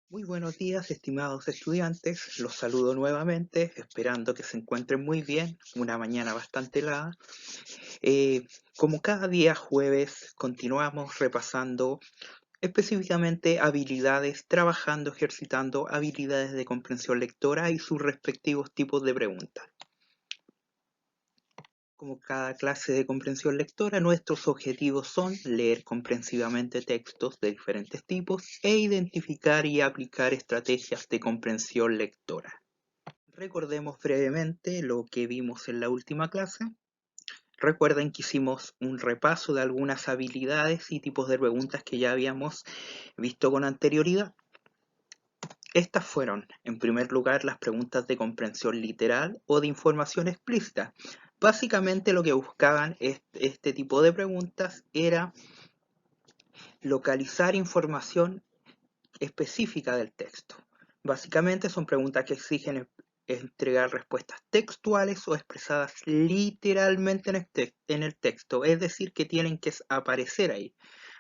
Muy buenos días, estimados estudiantes. Los saludo nuevamente, esperando que se encuentren muy bien. Una mañana bastante helada. Como cada día jueves, continuamos repasando específicamente habilidades, trabajando, ejercitando habilidades de comprensión lectora y sus respectivos tipos de preguntas. Como cada clase de comprensión lectora, nuestros objetivos son leer comprensivamente textos de diferentes tipos e identificar y aplicar estrategias de comprensión lectora. Recordemos brevemente lo que vimos en la última clase. Recuerden que hicimos un repaso de algunas habilidades y tipos de preguntas que ya habíamos visto con anterioridad. Estas fueron, en primer lugar, las preguntas de comprensión literal o de información explícita. Básicamente lo que buscaban este tipo de preguntas era localizar información específica del texto. Básicamente son preguntas que exigen entregar respuestas textuales o expresadas literalmente en el texto, es decir, que tienen que aparecer ahí.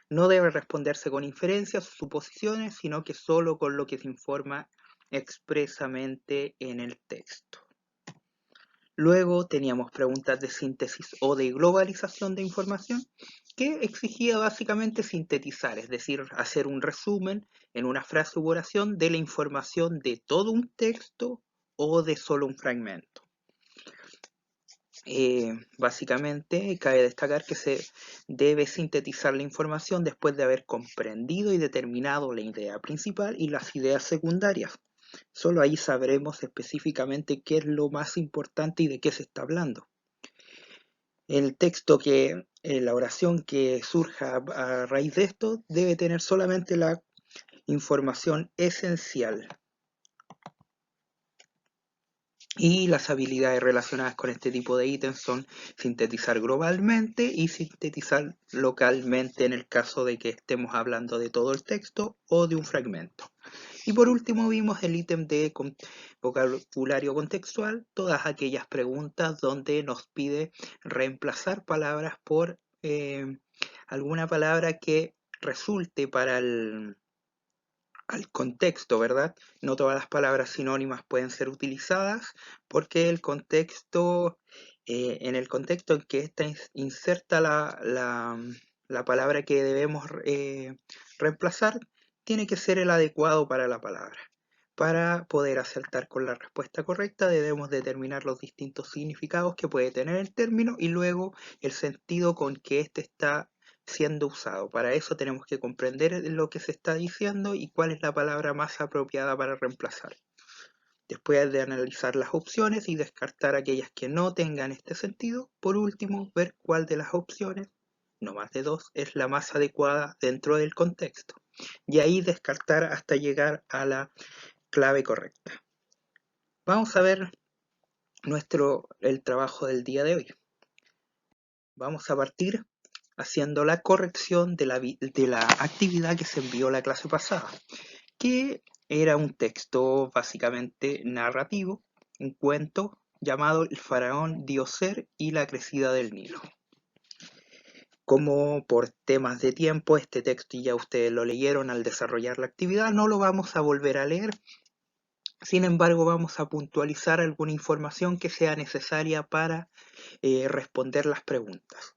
No debe responderse con inferencias o suposiciones, sino que solo con lo que se informa expresamente en el texto. Luego teníamos preguntas de síntesis o de globalización de información, que exigía básicamente sintetizar, es decir, hacer un resumen en una frase u oración de la información de todo un texto o de solo un fragmento. Básicamente cabe destacar que se debe sintetizar la información después de haber comprendido y determinado la idea principal y las ideas secundarias. Solo ahí sabremos específicamente qué es lo más importante y de qué se está hablando. El texto la oración que surja a raíz de esto debe tener solamente la información esencial. Y las habilidades relacionadas con este tipo de ítems son sintetizar globalmente y sintetizar localmente en el caso de que estemos hablando de todo el texto o de un fragmento. Y por último vimos el ítem de vocabulario contextual, todas aquellas preguntas donde nos pide reemplazar palabras por alguna palabra que resulte para al contexto, ¿verdad? No todas las palabras sinónimas pueden ser utilizadas porque el contexto, en el contexto en que está inserta la palabra que debemos reemplazar, tiene que ser el adecuado para la palabra. Para poder acertar con la respuesta correcta debemos determinar los distintos significados que puede tener el término y luego el sentido con que éste está siendo usado. Para eso tenemos que comprender lo que se está diciendo y cuál es la palabra más apropiada para reemplazar. Después de analizar las opciones y descartar aquellas que no tengan este sentido, por último, ver cuál de las opciones, no más de dos, es la más adecuada dentro del contexto. Y ahí descartar hasta llegar a la clave correcta. Vamos a ver el trabajo del día de hoy. Vamos a partir haciendo la corrección de la actividad que se envió la clase pasada, que era un texto básicamente narrativo, un cuento llamado El faraón Dioser y la crecida del Nilo. Como por temas de tiempo, este texto ya ustedes lo leyeron al desarrollar la actividad, no lo vamos a volver a leer. Sin embargo, vamos a puntualizar alguna información que sea necesaria para responder las preguntas.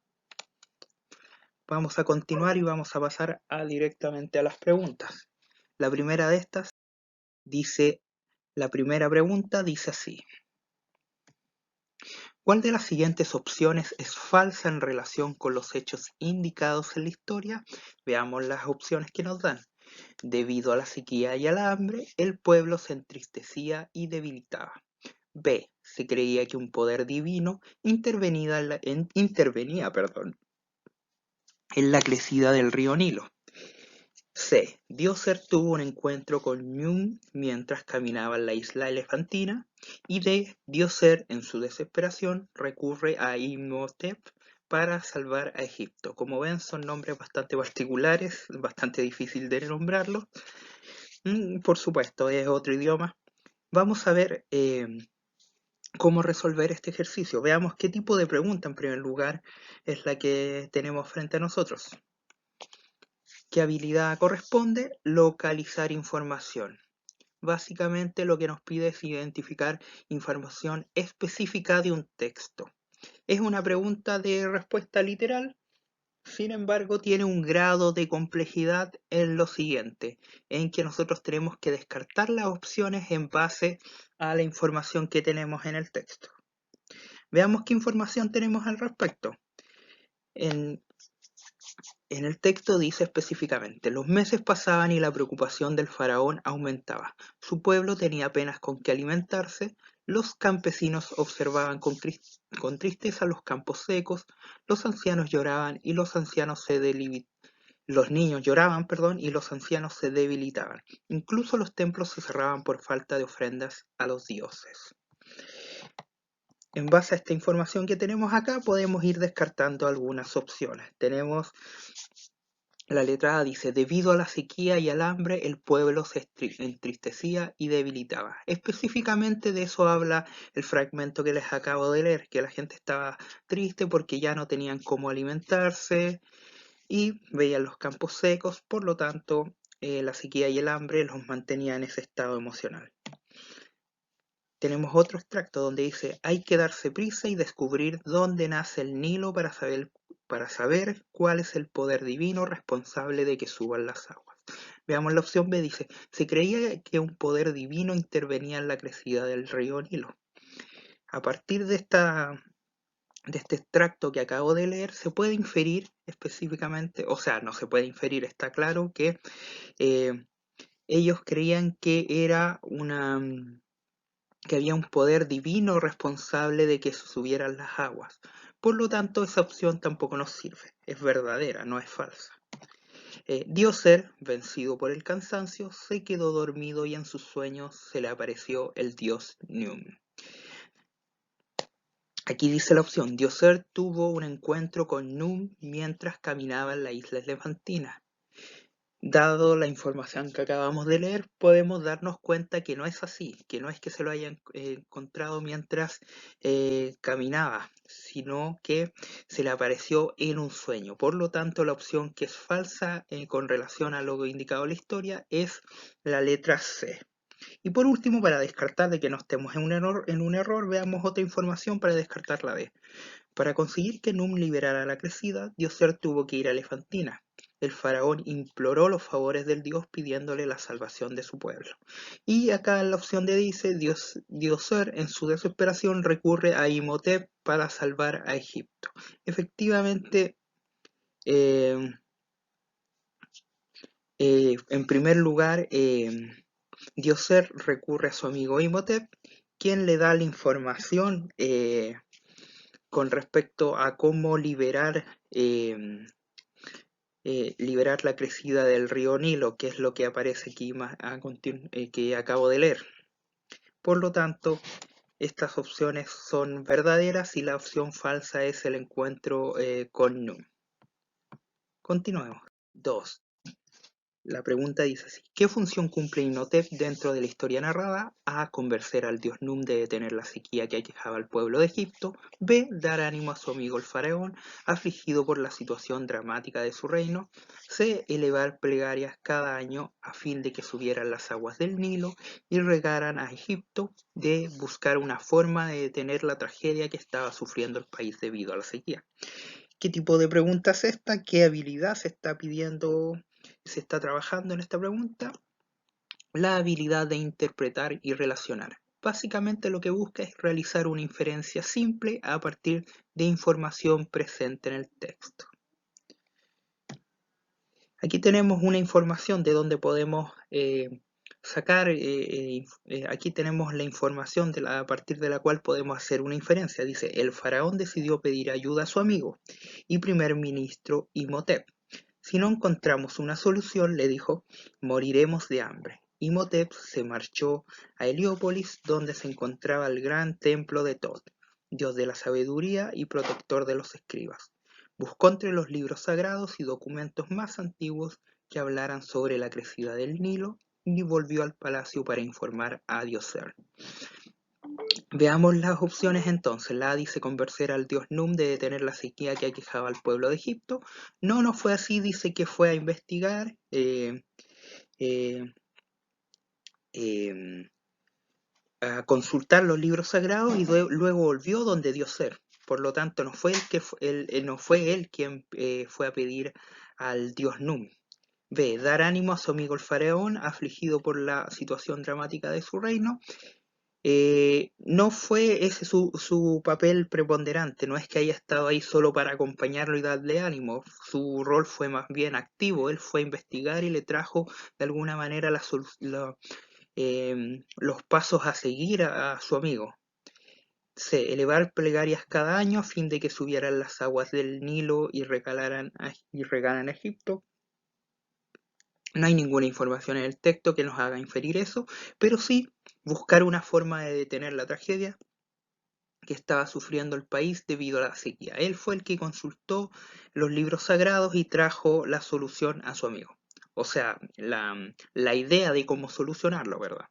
Vamos a continuar y vamos a pasar directamente a las preguntas. La primera de estas la primera pregunta dice así: ¿cuál de las siguientes opciones es falsa en relación con los hechos indicados en la historia? Veamos las opciones que nos dan. Debido a la sequía y al hambre, el pueblo se entristecía y debilitaba. B. Se creía que un poder divino intervenía en la crecida del río Nilo. C. Dioser tuvo un encuentro con Ñum mientras caminaba en la isla elefantina. Y D. Dioser, en su desesperación, recurre a Imhotep para salvar a Egipto. Como ven, son nombres bastante particulares, bastante difícil de nombrarlos. Por supuesto, es otro idioma. Vamos a ver cómo resolver este ejercicio. Veamos qué tipo de pregunta, en primer lugar, es la que tenemos frente a nosotros. ¿Qué habilidad corresponde? Localizar información. Básicamente lo que nos pide es identificar información específica de un texto. Es una pregunta de respuesta literal, sin embargo tiene un grado de complejidad en lo siguiente, en que nosotros tenemos que descartar las opciones en base a la información que tenemos en el texto. Veamos qué información tenemos al respecto. En el texto dice específicamente: los meses pasaban y la preocupación del faraón aumentaba. Su pueblo tenía apenas con qué alimentarse, los campesinos observaban con tristeza los campos secos, los ancianos lloraban y los niños lloraban, y los ancianos se debilitaban. Incluso los templos se cerraban por falta de ofrendas a los dioses. En base a esta información que tenemos acá, podemos ir descartando algunas opciones. Tenemos la letra A, dice: debido a la sequía y al hambre, el pueblo se entristecía y debilitaba. Específicamente de eso habla el fragmento que les acabo de leer, que la gente estaba triste porque ya no tenían cómo alimentarse y veían los campos secos, por lo tanto, la sequía y el hambre los mantenía en ese estado emocional. Tenemos otro extracto donde dice: hay que darse prisa y descubrir dónde nace el Nilo para saber cuál es el poder divino responsable de que suban las aguas. Veamos la opción B, dice: se creía que un poder divino intervenía en la crecida del río Nilo. A partir de este extracto que acabo de leer, se puede inferir específicamente, o sea, no se puede inferir, está claro que ellos creían que había un poder divino responsable de que subieran las aguas. Por lo tanto, esa opción tampoco nos sirve. Es verdadera, no es falsa. Dioser, vencido por el cansancio, se quedó dormido y en sus sueños se le apareció el dios Num. Aquí dice la opción: Dioser tuvo un encuentro con Num mientras caminaba en la isla elefantina. Dado la información que acabamos de leer, podemos darnos cuenta que no es así, que no es que se lo hayan encontrado mientras caminaba, sino que se le apareció en un sueño. Por lo tanto, la opción que es falsa con relación a lo indicado en la historia es la letra C. Y por último, para descartar de que no estemos en un error, veamos otra información para descartar la D. Para conseguir que Num liberara la crecida, Dioser tuvo que ir a Elefantina. El faraón imploró los favores del dios pidiéndole la salvación de su pueblo. Y acá en la opción D dice: Dioser en su desesperación recurre a Imhotep para salvar a Egipto. Efectivamente, en primer lugar, Dioser recurre a su amigo Imhotep, quien le da la información con respecto a cómo liberar la crecida del río Nilo, que es lo que aparece aquí que acabo de leer. Por lo tanto, estas opciones son verdaderas y la opción falsa es el encuentro con Num. Continuemos. 2. La pregunta dice así: ¿qué función cumple Imhotep dentro de la historia narrada? A. Convencer al dios Num de detener la sequía que aquejaba al pueblo de Egipto. B. Dar ánimo a su amigo el faraón, afligido por la situación dramática de su reino. C. Elevar plegarias cada año a fin de que subieran las aguas del Nilo y regaran a Egipto. D. Buscar una forma de detener la tragedia que estaba sufriendo el país debido a la sequía. ¿Qué tipo de pregunta es esta? ¿Qué habilidad se está pidiendo, se está trabajando en esta pregunta? La habilidad de interpretar y relacionar. Básicamente lo que busca es realizar una inferencia simple a partir de información presente en el texto. Aquí tenemos una información de donde podemos sacar, aquí tenemos la información a partir de la cual podemos hacer una inferencia. Dice: el faraón decidió pedir ayuda a su amigo y primer ministro Imhotep. Si no encontramos una solución, le dijo, moriremos de hambre. Imhotep se marchó a Heliópolis, donde se encontraba el gran templo de Tot, dios de la sabiduría y protector de los escribas. Buscó entre los libros sagrados y documentos más antiguos que hablaran sobre la crecida del Nilo y volvió al palacio para informar a Dioser. Veamos las opciones entonces. La A dice convencer al dios Num de detener la sequía que aquejaba al pueblo de Egipto. No fue así, dice que fue a investigar, eh, em, a consultar los libros sagrados y luego volvió donde dio ser. Por lo tanto, no fue no fue él quien fue a pedir al dios Num. B. Dar ánimo a su amigo el faraón, afligido por la situación dramática de su reino. No fue ese su papel preponderante, no es que haya estado ahí solo para acompañarlo y darle ánimo, su rol fue más bien activo, él fue a investigar y le trajo de alguna manera los pasos a seguir a su amigo. C. Elevar plegarias cada año a fin de que subieran las aguas del Nilo y regaran Egipto. No hay ninguna información en el texto que nos haga inferir eso, pero sí buscar una forma de detener la tragedia que estaba sufriendo el país debido a la sequía. Él fue el que consultó los libros sagrados y trajo la solución a su amigo. O sea, la idea de cómo solucionarlo, ¿verdad?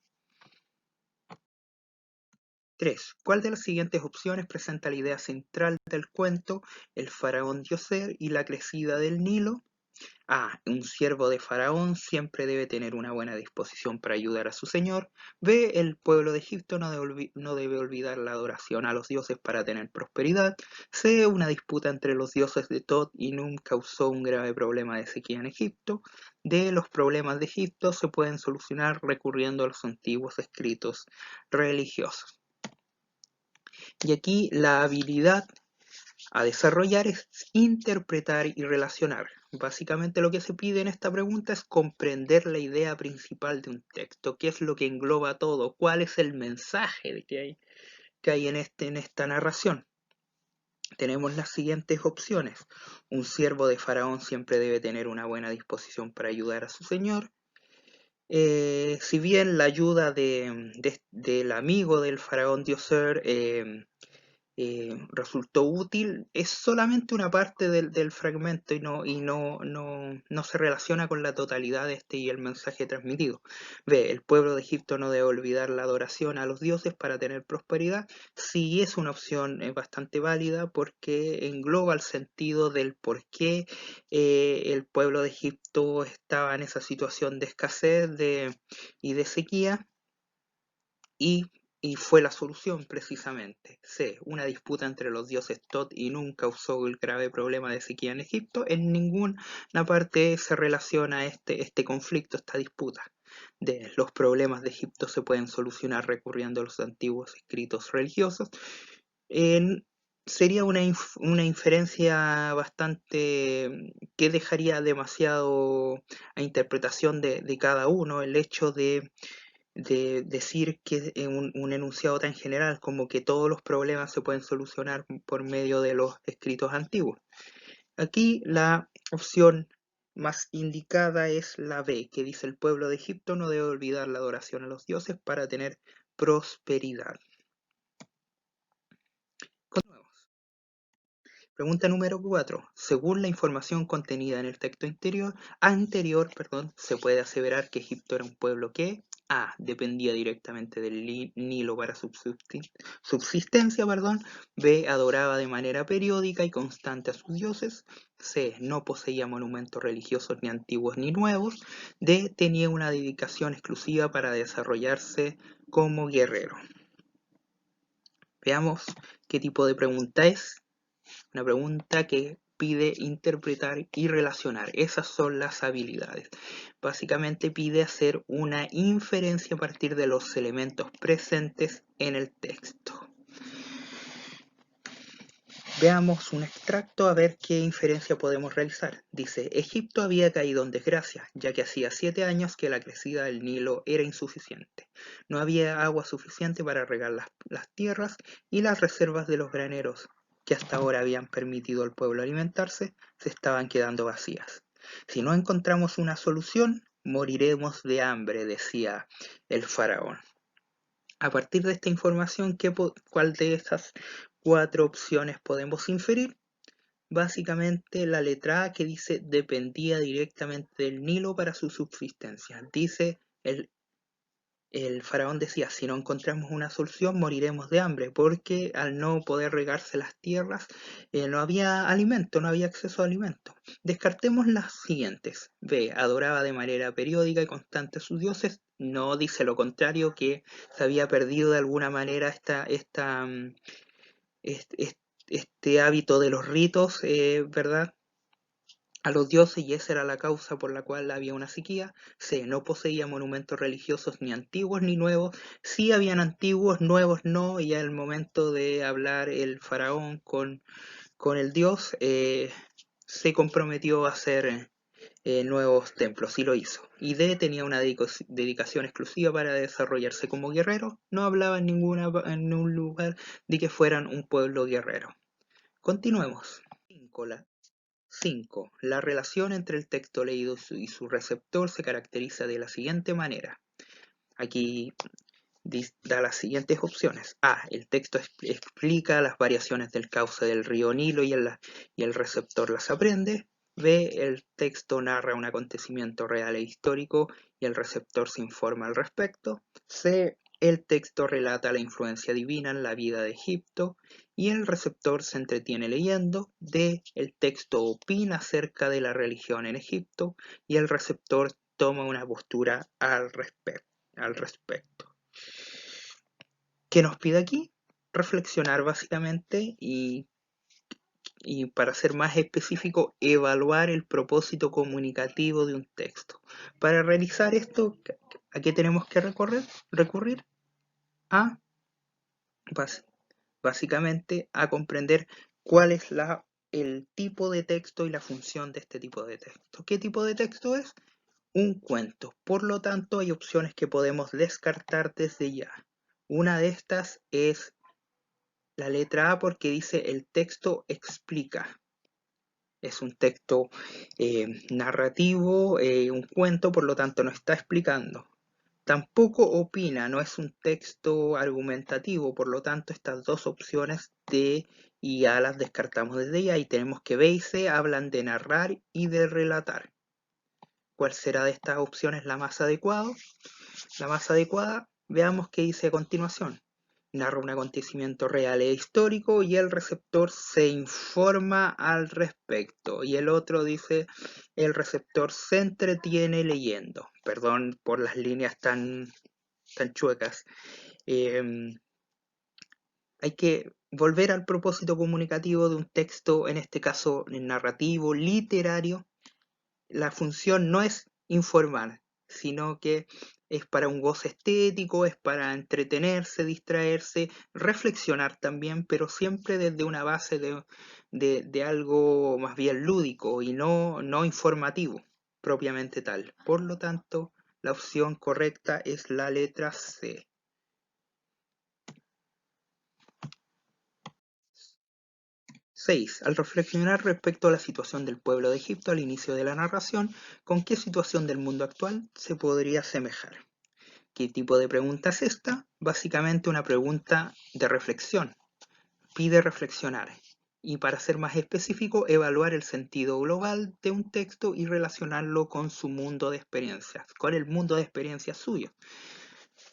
3. ¿Cuál de las siguientes opciones presenta la idea central del cuento, el faraón Djoser y la crecida del Nilo? A. Un siervo de Faraón siempre debe tener una buena disposición para ayudar a su señor. B. El pueblo de Egipto no debe olvidar la adoración a los dioses para tener prosperidad. C. Una disputa entre los dioses de Tot y Num causó un grave problema de sequía en Egipto. D. Los problemas de Egipto se pueden solucionar recurriendo a los antiguos escritos religiosos. Y aquí la habilidad a desarrollar es interpretar y relacionar. Básicamente lo que se pide en esta pregunta es comprender la idea principal de un texto, qué es lo que engloba todo, cuál es el mensaje que hay en esta narración. Tenemos las siguientes opciones. Un siervo de Faraón siempre debe tener una buena disposición para ayudar a su señor. Si bien la ayuda del amigo del faraón Djoser resultó útil, es solamente una parte del fragmento y no se relaciona con la totalidad de este y el mensaje transmitido. B. El pueblo de Egipto no debe olvidar la adoración a los dioses para tener prosperidad. Sí, es una opción bastante válida porque engloba el sentido del por qué el pueblo de Egipto estaba en esa situación de escasez y de sequía. Y fue la solución precisamente. C. Una disputa entre los dioses Tot y Nun causó el grave problema de sequía en Egipto. En ninguna parte se relaciona este conflicto, esta disputa. D. Los problemas de Egipto se pueden solucionar recurriendo a los antiguos escritos religiosos. Sería una inferencia bastante que dejaría demasiado a interpretación de cada uno el hecho de decir que un enunciado tan general como que todos los problemas se pueden solucionar por medio de los escritos antiguos. Aquí la opción más indicada es la B, que dice el pueblo de Egipto no debe olvidar la adoración a los dioses para tener prosperidad. Continuemos. Pregunta número 4. Según la información contenida en el texto anterior, se puede aseverar que Egipto era un pueblo que A. Dependía directamente del Nilo para subsistencia, B. Adoraba de manera periódica y constante a sus dioses. C. No poseía monumentos religiosos ni antiguos ni nuevos. D. Tenía una dedicación exclusiva para desarrollarse como guerrero. Veamos qué tipo de pregunta es. Una pregunta que pide interpretar y relacionar. Esas son las habilidades. Básicamente pide hacer una inferencia a partir de los elementos presentes en el texto. Veamos un extracto a ver qué inferencia podemos realizar. Dice, Egipto había caído en desgracia, ya que hacía 7 años que la crecida del Nilo era insuficiente. No había agua suficiente para regar las tierras y las reservas de los graneros que hasta ahora habían permitido al pueblo alimentarse, se estaban quedando vacías. Si no encontramos una solución, moriremos de hambre, decía el faraón. A partir de esta información, ¿cuál de estas 4 opciones podemos inferir? Básicamente la letra A, que dice dependía directamente del Nilo para su subsistencia. Dice el faraón decía, si no encontramos una solución moriremos de hambre, porque al no poder regarse las tierras no había alimento, no había acceso a alimento. Descartemos las siguientes. B. Adoraba de manera periódica y constante a sus dioses. No dice lo contrario, que se había perdido de alguna manera este hábito de los ritos, ¿verdad? A los dioses, y esa era la causa por la cual había una sequía. C. No poseía monumentos religiosos ni antiguos ni nuevos. Sí habían antiguos, nuevos no, y al momento de hablar el faraón con el dios, se comprometió a hacer nuevos templos y lo hizo. Y D. Tenía una dedicación exclusiva para desarrollarse como guerrero. No hablaba en ningún lugar de que fueran un pueblo guerrero. Continuemos. 5. La relación entre el texto leído y su receptor se caracteriza de la siguiente manera. Aquí da las siguientes opciones. A. El texto explica las variaciones del cauce del río Nilo y el receptor las aprende. B. El texto narra un acontecimiento real e histórico y el receptor se informa al respecto. C. El texto relata la influencia divina en la vida de Egipto y el receptor se entretiene leyendo. D. El texto opina acerca de la religión en Egipto y el receptor toma una postura al respecto. ¿Qué nos pide aquí? Reflexionar básicamente y para ser más específico, evaluar el propósito comunicativo de un texto. Para realizar esto, ¿a qué tenemos que recurrir? A, básicamente, a comprender cuál es el tipo de texto y la función de este tipo de texto. ¿Qué tipo de texto es? Un cuento. Por lo tanto, hay opciones que podemos descartar desde ya. Una de estas es la letra A, porque dice el texto explica. Es un texto narrativo, un cuento, por lo tanto no está explicando. Tampoco opina, no es un texto argumentativo, por lo tanto estas dos opciones D y A las descartamos desde ya y tenemos que B y C hablan de narrar y de relatar. ¿Cuál será de estas opciones la más adecuada? La más adecuada, veamos qué dice a continuación. Narra un acontecimiento real e histórico y el receptor se informa al respecto. Y el otro dice, el receptor se entretiene leyendo. Perdón por las líneas tan chuecas. Hay que volver al propósito comunicativo de un texto, en este caso narrativo, literario. La función no es informar, sino que es para un goce estético, es para entretenerse, distraerse, reflexionar también, pero siempre desde una base de algo más bien lúdico y no informativo propiamente tal. Por lo tanto, la opción correcta es la letra C. 6. Al reflexionar respecto a la situación del pueblo de Egipto al inicio de la narración, ¿con qué situación del mundo actual se podría asemejar? ¿Qué tipo de pregunta es esta? Básicamente una pregunta de reflexión. Pide reflexionar. Y para ser más específico, evaluar el sentido global de un texto y relacionarlo con su mundo de experiencias, con el mundo de experiencias suyo.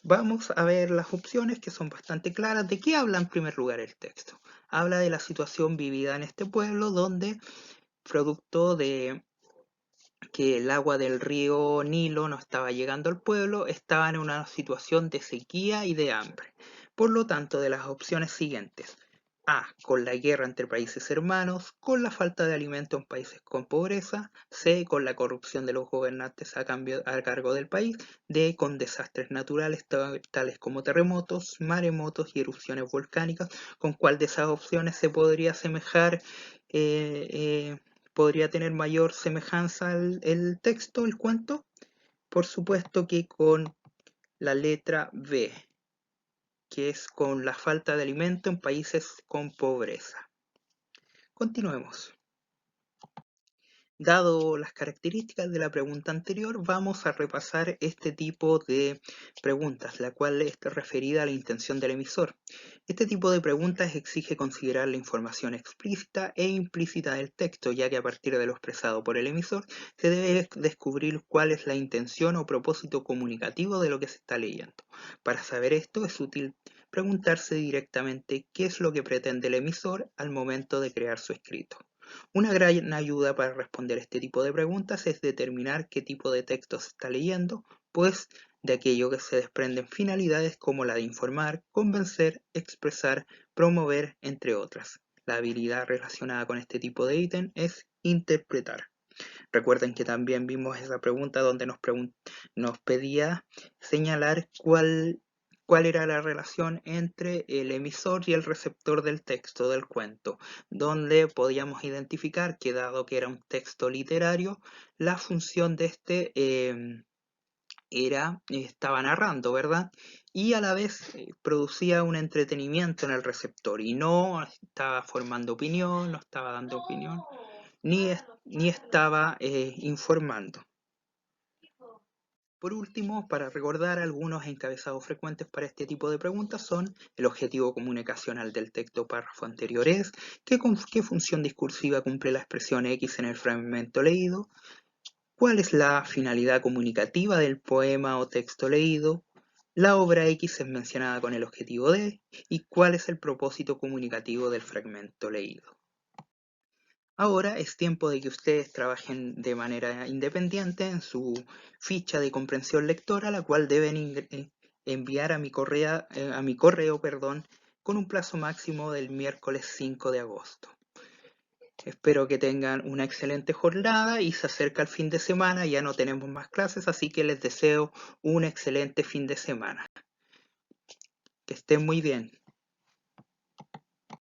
Vamos a ver las opciones que son bastante claras. ¿De qué habla en primer lugar el texto? Habla de la situación vivida en este pueblo donde, producto de que el agua del río Nilo no estaba llegando al pueblo, estaban en una situación de sequía y de hambre. Por lo tanto, de las opciones siguientes: A. Con la guerra entre países hermanos, con la falta de alimento en países con pobreza. C. Con la corrupción de los gobernantes a cargo del país. D. Con desastres naturales tales como terremotos, maremotos y erupciones volcánicas. ¿Con cuál de esas opciones se podría asemejar podría tener mayor semejanza el texto, el cuento? Por supuesto que con la letra B, que es con la falta de alimento en países con pobreza. Continuemos. Dado las características de la pregunta anterior, vamos a repasar este tipo de preguntas, la cual está referida a la intención del emisor. Este tipo de preguntas exige considerar la información explícita e implícita del texto, ya que a partir de lo expresado por el emisor se debe descubrir cuál es la intención o propósito comunicativo de lo que se está leyendo. Para saber esto es útil preguntarse directamente qué es lo que pretende el emisor al momento de crear su escrito. Una gran ayuda para responder este tipo de preguntas es determinar qué tipo de texto se está leyendo, pues de aquello que se desprenden finalidades como la de informar, convencer, expresar, promover, entre otras. La habilidad relacionada con este tipo de ítem es interpretar. Recuerden que también vimos esa pregunta donde nos pedía señalar cuál era la relación entre el emisor y el receptor del texto del cuento, donde podíamos identificar que dado que era un texto literario, la función de este estaba narrando, ¿verdad? Y a la vez producía un entretenimiento en el receptor y no estaba formando opinión, no estaba dando opinión, ni estaba informando. Por último, para recordar algunos encabezados frecuentes para este tipo de preguntas son: el objetivo comunicacional del texto párrafo anterior es, ¿qué función discursiva cumple la expresión X en el fragmento leído? ¿Cuál es la finalidad comunicativa del poema o texto leído? La obra X es mencionada con el objetivo de, ¿y cuál es el propósito comunicativo del fragmento leído? Ahora es tiempo de que ustedes trabajen de manera independiente en su ficha de comprensión lectora, la cual deben enviar a mi correo, con un plazo máximo del miércoles 5 de agosto. Espero que tengan una excelente jornada y se acerca el fin de semana, ya no tenemos más clases, así que les deseo un excelente fin de semana. Que estén muy bien.